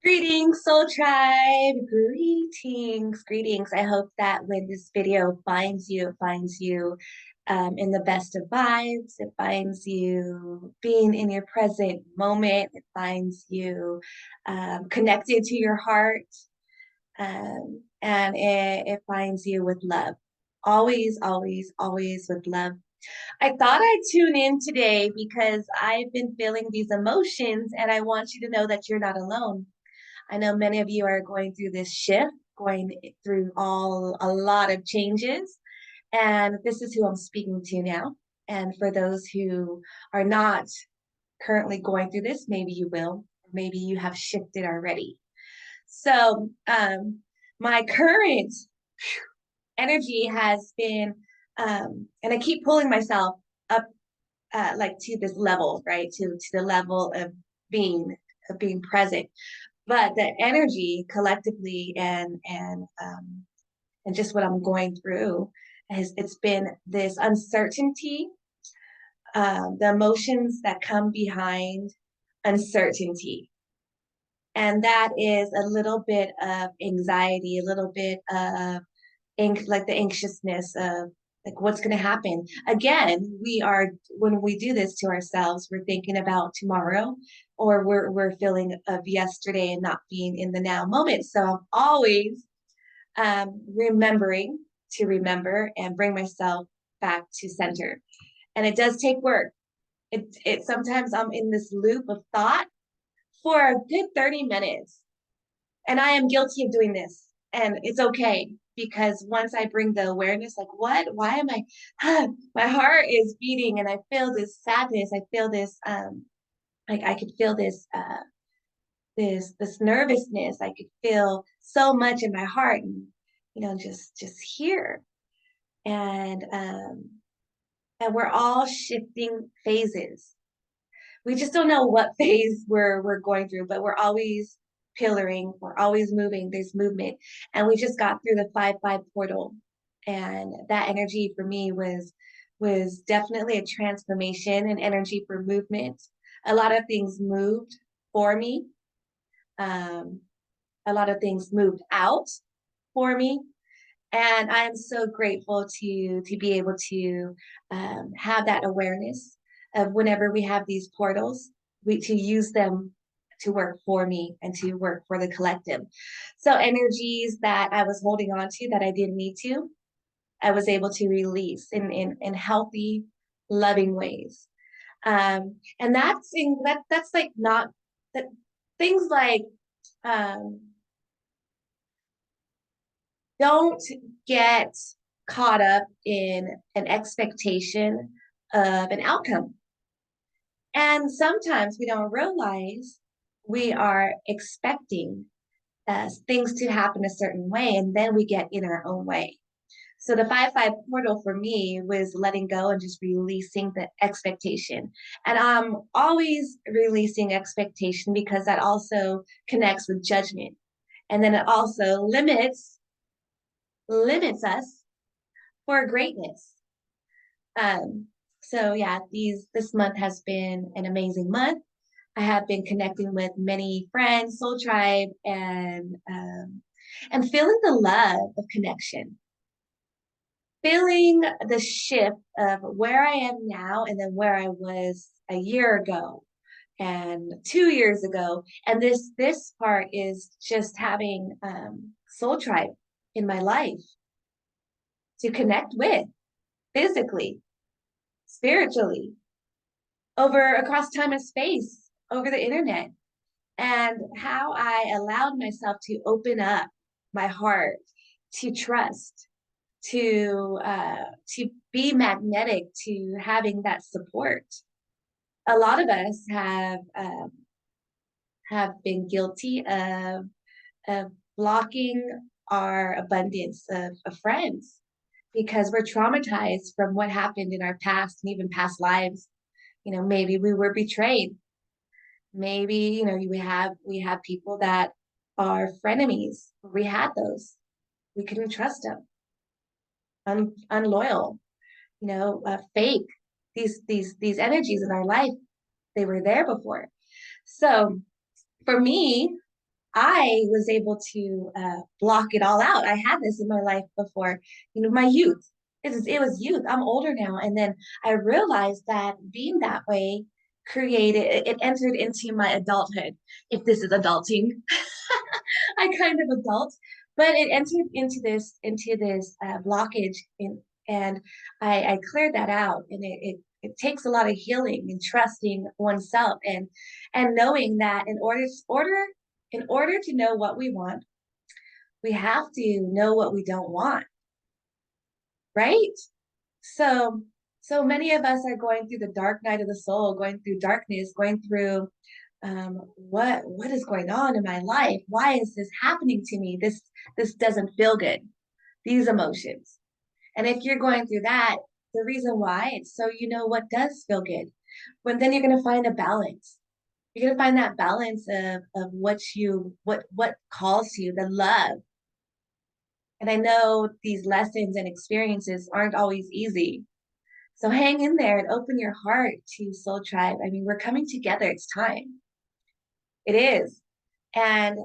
Greetings, Soul Tribe. Greetings, greetings. I hope that when this video finds you, it finds you in the best of vibes. It finds you being in your present moment. It finds you connected to your heart. And it finds you with love. Always, always, always with love. I thought I'd tune in today because I've been feeling these emotions, and I want you to know that you're not alone. I know many of you are going through this shift, going through a lot of changes, and this is who I'm speaking to now. And for those who are not currently going through this, maybe you will, or maybe you have shifted already. So, my current energy has been, and I keep pulling myself up, like to this level, right? To the level of being present, but the energy collectively and just what I'm going through has it's been this uncertainty, the emotions that come behind uncertainty, and that is a little bit of anxiety, a little bit of like the anxiousness of like what's going to happen. Again, we are when we do this to ourselves, we're thinking about tomorrow, or we're feeling of yesterday and not being in the now moment. So I'm always remembering to remember and bring myself back to center. And it does take work. It sometimes I'm in this loop of thought for a good 30 minutes, and I am guilty of doing this. And it's okay because once I bring the awareness, like, what? Why am I? My heart is beating, and I feel this sadness. I feel this, like I could feel this nervousness. I could feel so much in my heart, and just here. And and we're all shifting phases. We just don't know what phase we're going through, but we're always pillaring, we're always moving, there's movement. And we just got through the 5-5 portal. And that energy for me was definitely a transformation and energy for movement. A lot of things moved for me. Um, a lot of things moved out for me. And I am so grateful to be able to have that awareness of whenever we have these portals, to use them to work for me and to work for the collective. So energies that I was holding on to that I didn't need to, I was able to release in healthy, loving ways. And that's like not that things like um, don't get caught up in an expectation of an outcome. And sometimes we don't realize we are expecting things to happen a certain way, and then we get in our own way. So the 5-5 portal for me was letting go and just releasing the expectation. And I'm always releasing expectation because that also connects with judgment. And then it also limits us for greatness. Um, so yeah, this month has been an amazing month. I have been connecting with many friends, Soul Tribe, and feeling the love of connection, feeling the shift of where I am now and then where I was a year ago and 2 years ago. And this part is just having Soul Tribe in my life to connect with physically, spiritually, over across time and space, over the internet, and how I allowed myself to open up my heart, to trust, to be magnetic to having that support. A lot of us have been guilty of blocking our abundance of friends because we're traumatized from what happened in our past and even past lives. Maybe we were betrayed. Maybe, we have people that are frenemies. We had those. We couldn't trust them. Unloyal, fake. These energies in our life, they were there before. So for me, I was able to block it all out. I had this in my life before, my youth. It was youth. I'm older now. And then I realized that being that way it entered into my adulthood. If this is adulting, I kind of adult, but it entered into this blockage and I cleared that out. And it takes a lot of healing and trusting oneself and knowing that in order to know what we want, we have to know what we don't want, right? So so many of us are going through the dark night of the soul, going through darkness, going through what is going on in my life? Why is this happening to me? This doesn't feel good. These emotions. And if you're going through that, the reason why it's so you know what does feel good. But then you're gonna find a balance. You're gonna find that balance of what calls to you, the love. And I know these lessons and experiences aren't always easy. So hang in there and open your heart to Soul Tribe. I mean, we're coming together. It's time. It is. And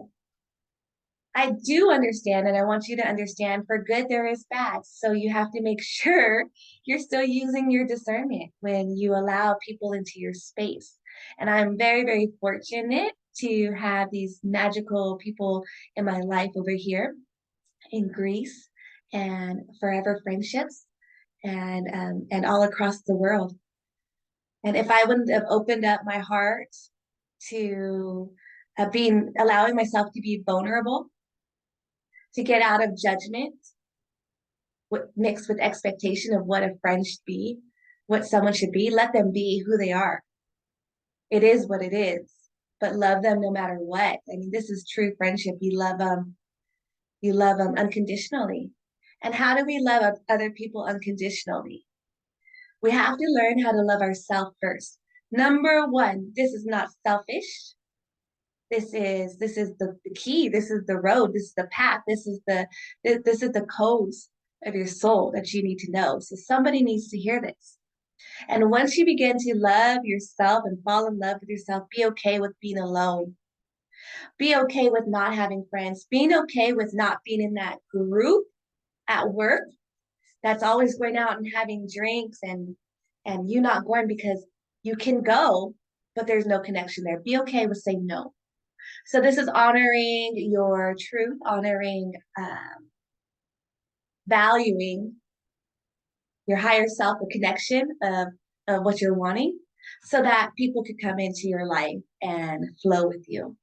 I do understand, and I want you to understand for good there is bad. So you have to make sure you're still using your discernment when you allow people into your space. And I'm very, very fortunate to have these magical people in my life over here in Greece and forever friendships and all across the world. And if I wouldn't have opened up my heart to being allowing myself to be vulnerable, to get out of judgment, mixed with expectation of what a friend should be, what someone should be, let them be who they are. It is what it is, but love them no matter what. I mean, this is true friendship. You love them unconditionally. And how do we love other people unconditionally? We have to learn how to love ourselves first. Number one, this is not selfish. This is the key. This is the road. This is the path. This is the codes of your soul that you need to know. So somebody needs to hear this. And once you begin to love yourself and fall in love with yourself, be okay with being alone. Be okay with not having friends. Being okay with not being in that group at work that's always going out and having drinks and you not going because you can go, but there's no connection there. Be okay with saying no. So this is honoring your truth, honoring, valuing your higher self, the connection of what you're wanting, so that people could come into your life and flow with you.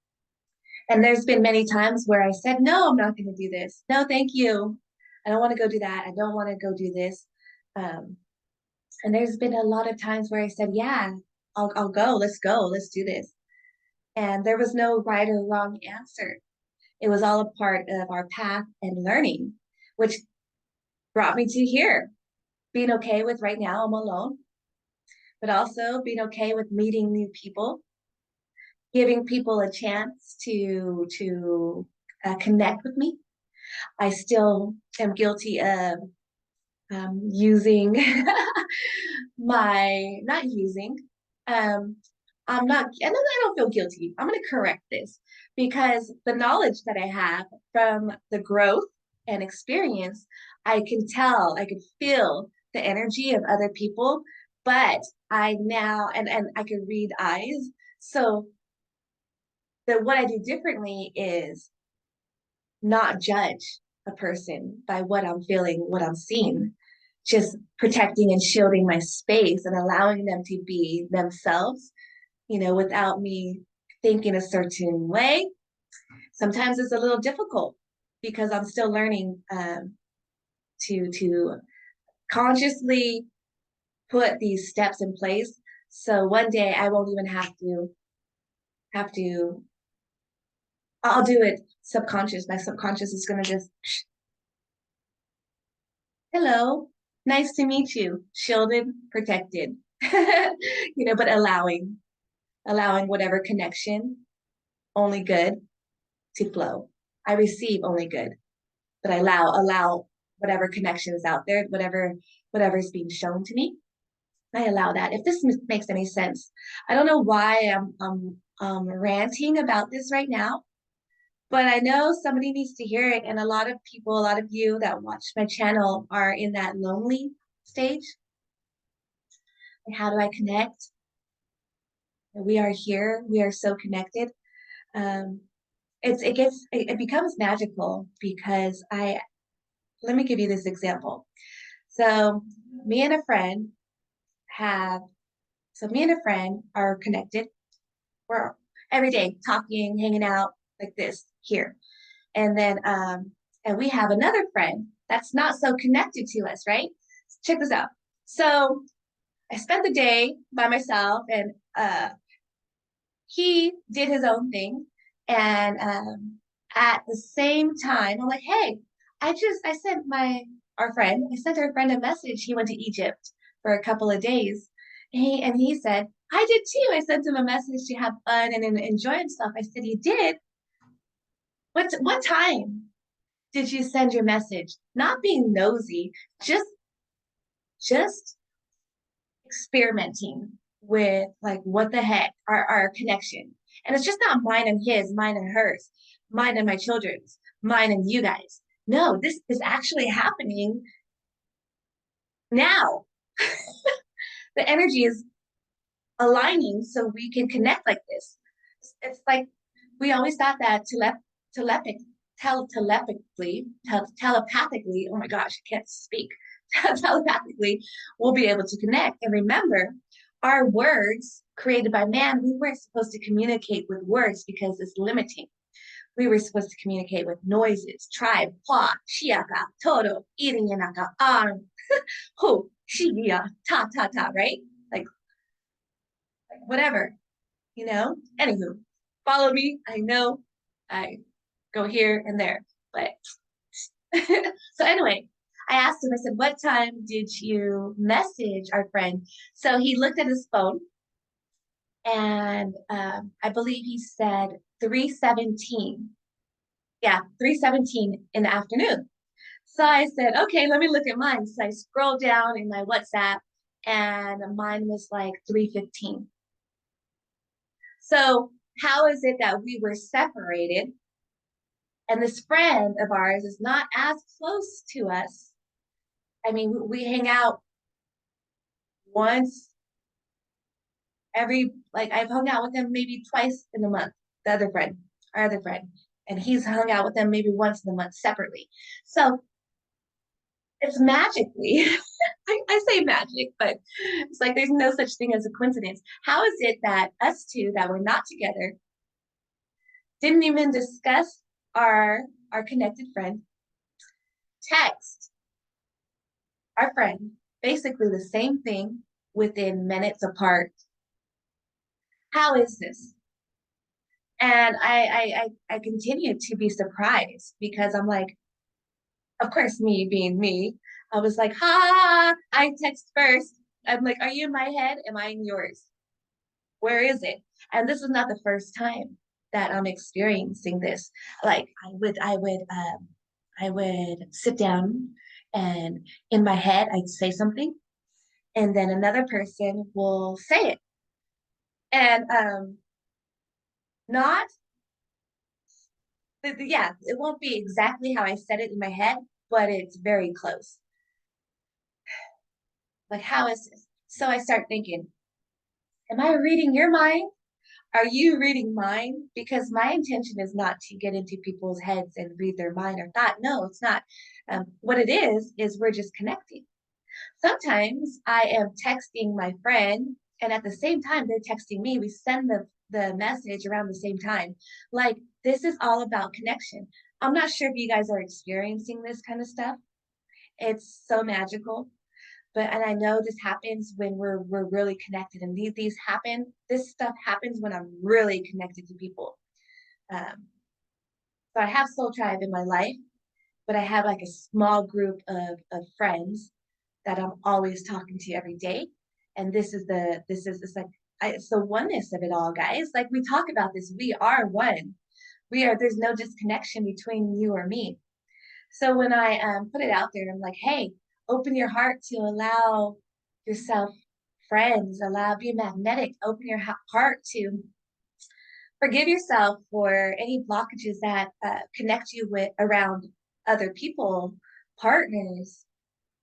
And there's been many times where I said, no, I'm not going to do this. No, thank you. I don't want to go do that. I don't want to go do this. Um, and there's been a lot of times where I said, yeah, I'll go. Let's go. Let's do this. And there was no right or wrong answer. It was all a part of our path and learning, which brought me to here, being okay with right now I'm alone, but also being okay with meeting new people, giving people a chance to connect with me. I still am guilty of using not using. Um, I'm not, and I don't feel guilty. I'm going to correct this because the knowledge that I have from the growth and experience, I can tell, I can feel the energy of other people, but I now, and I can read eyes. So what I do differently is not judge a person by what I'm feeling, what I'm seeing, just protecting and shielding my space and allowing them to be themselves, without me thinking a certain way. Sometimes it's a little difficult because I'm still learning to consciously put these steps in place. So one day I won't even have to. I'll do it subconscious. My subconscious is gonna just, hello, nice to meet you, shielded, protected, but allowing whatever connection, only good to flow. I receive only good, but I allow whatever connection is out there, whatever is being shown to me. I allow that. If this makes any sense, I don't know why I'm ranting about this right now, but I know somebody needs to hear it. And a lot of people, a lot of you that watch my channel are in that lonely stage. And how do I connect? We are here. We are so connected. Um, it becomes magical because let me give you this example. So me and a friend have, so me and a friend are connected. We're every day talking, hanging out like this here. And then, and we have another friend that's not so connected to us, right? Check this out. So I spent the day by myself and he did his own thing. And at the same time, I'm like, hey, I sent I sent our friend a message. He went to Egypt for a couple of days. And he said, I did too. I sent him a message to have fun and enjoy himself. I said, you did? What time did you send your message? Not being nosy, just just experimenting with like what the heck our connection. And it's just not mine and his, mine and hers, mine and my children's, mine and you guys. No, this is actually happening now. The energy is aligning so we can connect like this. It's like we always thought that telepathic, telepathically, oh my gosh, I can't speak, telepathically, we'll be able to connect. And remember, our words created by man, we weren't supposed to communicate with words because it's limiting. We were supposed to communicate with noises, tribe, hua, shiaka, todo, iriyanaka, arm, ho, shiya, ta, ta, ta, right? Like whatever, you know? Anywho, follow me. I know I go here and there, but so anyway, I asked him, I said, what time did you message our friend? So he looked at his phone and I believe he said 3:17. Yeah, 3:17 in the afternoon. So I said, okay, let me look at mine. So I scrolled down in my WhatsApp and mine was like 3:15. So how is it that we were separated and this friend of ours is not as close to us? I mean, we hang out once like I've hung out with him maybe twice in a month, our other friend, and he's hung out with them maybe once in a month separately. So it's magically, I say magic, but it's like there's no such thing as a coincidence. How is it that us two that were not together didn't even discuss our connected friend, text our friend basically the same thing within minutes apart? How is this? And I continue to be surprised because I'm like, of course, me being me, I was like, ha, I text first. I'm like, are you in my head? Am I in yours? Where is it? And this is not the first time that I'm experiencing this. Like I would sit down and in my head I'd say something, and then another person will say it, and not yeah, it won't be exactly how I said it in my head, but it's very close. Like, how is this? So I start thinking, am I reading your mind? Are you reading mine? Because my intention is not to get into people's heads and read their mind or thought. No, it's not. What it is we're just connecting. Sometimes I am texting my friend, and at the same time, they're texting me. We send the message around the same time. Like, this is all about connection. I'm not sure if you guys are experiencing this kind of stuff. It's so magical. But and I know this happens when we're really connected, and this stuff happens when I'm really connected to people. Um, so I have Soul Tribe in my life, but I have like a small group of friends that I'm always talking to every day. And it's like it's the oneness of it all, guys. Like we talk about this, we are one. There's no disconnection between you or me. So when I put it out there, I'm like, hey, open your heart to allow yourself friends, be magnetic, open your heart to Forgive yourself for any blockages that connect you with around other people, partners,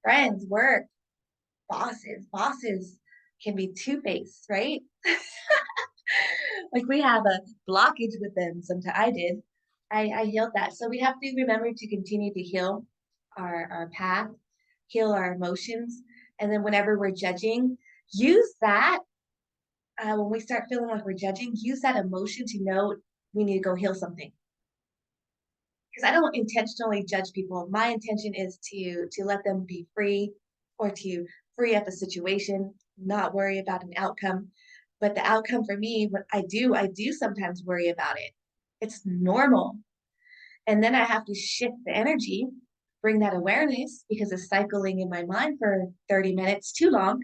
friends, work, bosses. Bosses can be two-faced, right? Like we have a blockage with them. Sometimes I did. I healed that. So we have to remember to continue to heal our path, heal our emotions. And then whenever we're judging, use that when we start feeling like we're judging, use that emotion to know we need to go heal something. Because I don't intentionally judge people. My intention is to let them be free, or to free up a situation, not worry about an outcome. But the outcome for me, what I do sometimes worry about it. It's normal. And then I have to shift the energy, bring that awareness, because it's cycling in my mind for 30 minutes too long.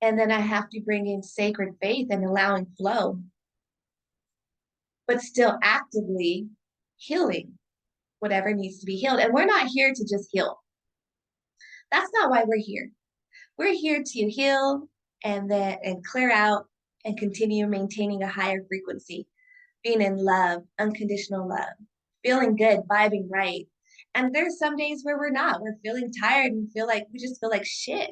And then I have to bring in sacred faith and allowing flow, but still actively healing whatever needs to be healed. And we're not here to just heal. That's not why we're here. We're here to heal and clear out and continue maintaining a higher frequency, being in love, unconditional love, feeling good, vibing right. And there's some days where we're not. We're feeling tired and we just feel like shit.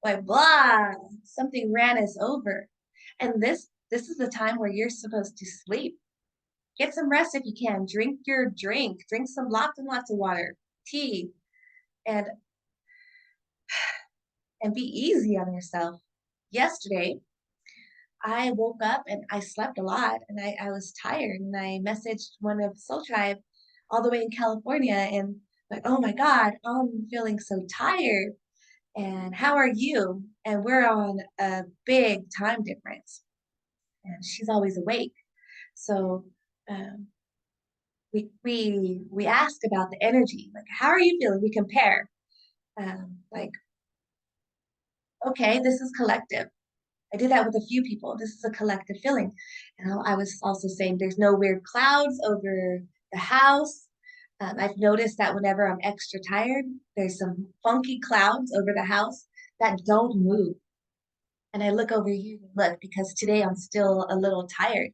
Like blah, something ran us over. And this is the time where you're supposed to sleep. Get some rest if you can. Drink your drink. Drink some lots and lots of water, tea, and be easy on yourself. Yesterday, I woke up and I slept a lot and I was tired, and I messaged one of Soul Tribe all the way in California, and like, oh my God, I'm feeling so tired. And how are you? And we're on a big time difference. And she's always awake. So um, we ask about the energy, like, how are you feeling? We compare. Like, okay, this is collective. I did that with a few people. This is a collective feeling. And I was also saying there's no weird clouds over the house. I've noticed that whenever I'm extra tired, there's some funky clouds over the house that don't move. And I look over here and look, because today I'm still a little tired,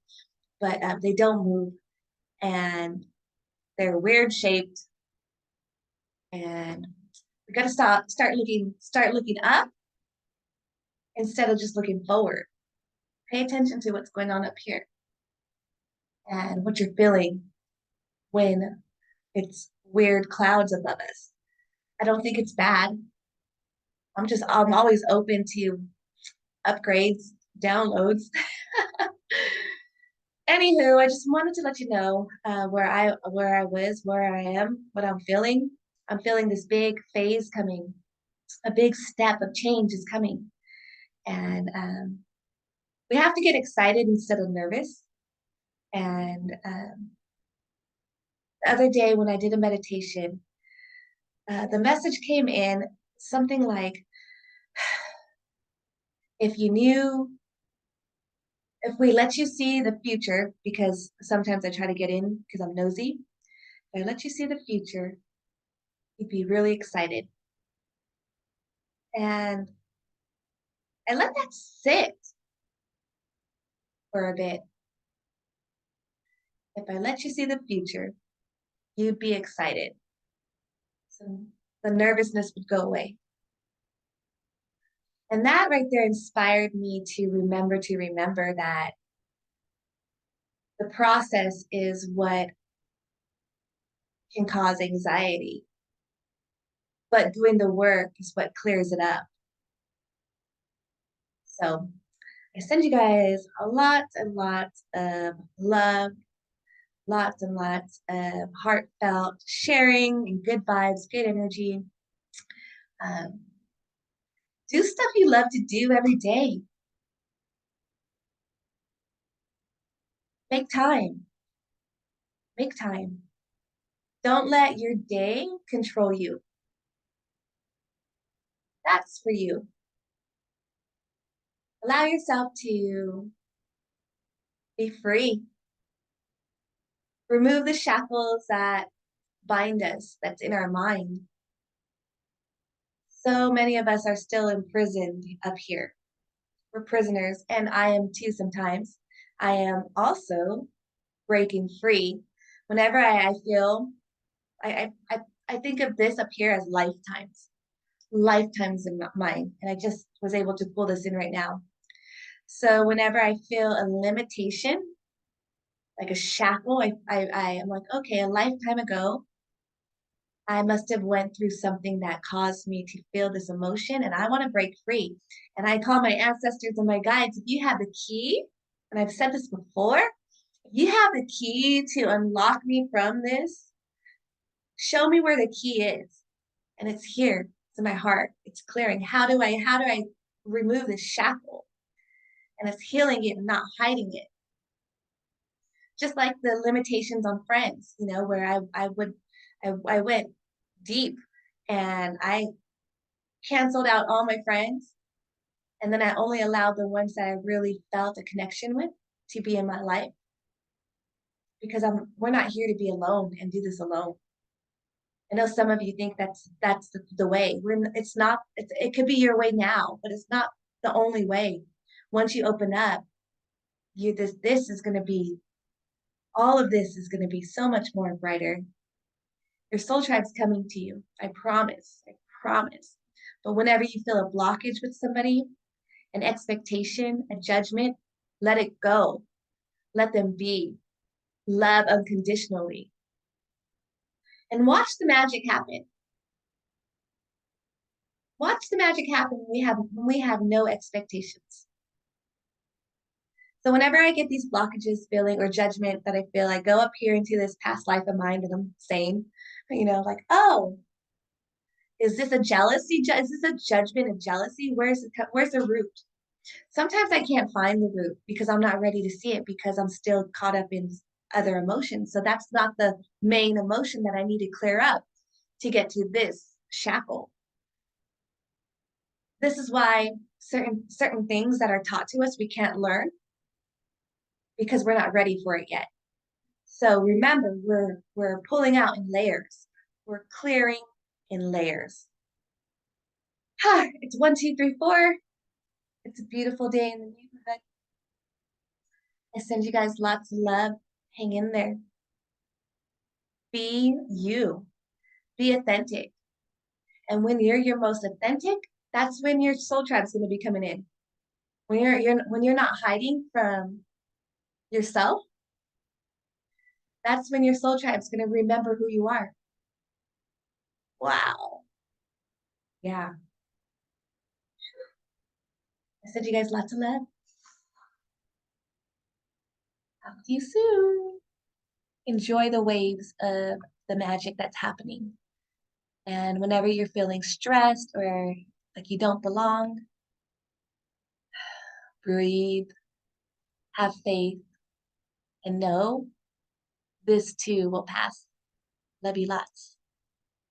but they don't move, and they're weird shaped. And we got to start looking up instead of just looking forward. Pay attention to what's going on up here and what you're feeling when it's weird clouds above us. I don't think it's bad. I'm always open to upgrades, downloads. Anywho, I just wanted to let you know where I am, what I'm feeling. I'm feeling this big phase coming. A big step of change is coming. And we have to get excited instead of nervous. And the other day when I did a meditation, the message came in something like, if you knew, if we let you see the future, because sometimes I try to get in because I'm nosy. If I let you see the future, you'd be really excited. And I let that sit for a bit. If I let you see the future, you'd be excited. So the nervousness would go away. And that right there inspired me to remember that the process is what can cause anxiety, but doing the work is what clears it up. So I send you guys a lot and lots of love, lots and lots of heartfelt sharing and good vibes, good energy. Do stuff you love to do every day. Make time. Make time. Don't let your day control you. That's for you. Allow yourself to be free. Remove the shackles that bind us, that's in our mind. So many of us are still imprisoned up here. We're prisoners, and I am too sometimes. I am also breaking free. Whenever I feel, I think of this up here as lifetimes in mine. And I just was able to pull this in right now. So whenever I feel a limitation, like a shackle, I am like, okay, a lifetime ago, I must have went through something that caused me to feel this emotion and I want to break free. And I call my ancestors and my guides, if you have the key, and I've said this before, if you have the key to unlock me from this, show me where the key is. And it's here. It's in my heart. It's clearing. How do I remove this shackle? And it's healing it and not hiding it. Just like the limitations on friends, where I went deep and I canceled out all my friends. And then I only allowed the ones that I really felt a connection with to be in my life. Because we're not here to be alone and do this alone. I know some of you think that's the way. It's not, it could be your way now, but it's not the only way. Once you open up, this is going to be, all of this is going to be so much more brighter. Your soul tribe's coming to you. I promise. I promise. But whenever you feel a blockage with somebody, an expectation, a judgment, let it go. Let them be. Love unconditionally. And watch the magic happen. Watch the magic happen when we have no expectations. So whenever I get these blockages feeling or judgment that I feel, I go up here into this past life of mine that I'm saying, like, oh, is this a jealousy? Is this a judgment of jealousy? Where's the root? Sometimes I can't find the root because I'm not ready to see it because I'm still caught up in other emotions. So that's not the main emotion that I need to clear up to get to this shackle. This is why certain things that are taught to us we can't learn because we're not ready for it yet. So remember, we're pulling out in layers. We're clearing in layers. It's 1, 2, 3, 4. It's a beautiful day in the neighborhood. I send you guys lots of love. Hang in there. Be you. Be authentic. And when you're your most authentic, that's when your soul tribe's going to be coming in. When you're not hiding from yourself, that's when your soul tribe's going to remember who you are. Wow. Yeah. I send you guys lots of love. Talk to you soon. Enjoy the waves of the magic that's happening. And whenever you're feeling stressed or like you don't belong, breathe, have faith, and know this too will pass. Love you lots.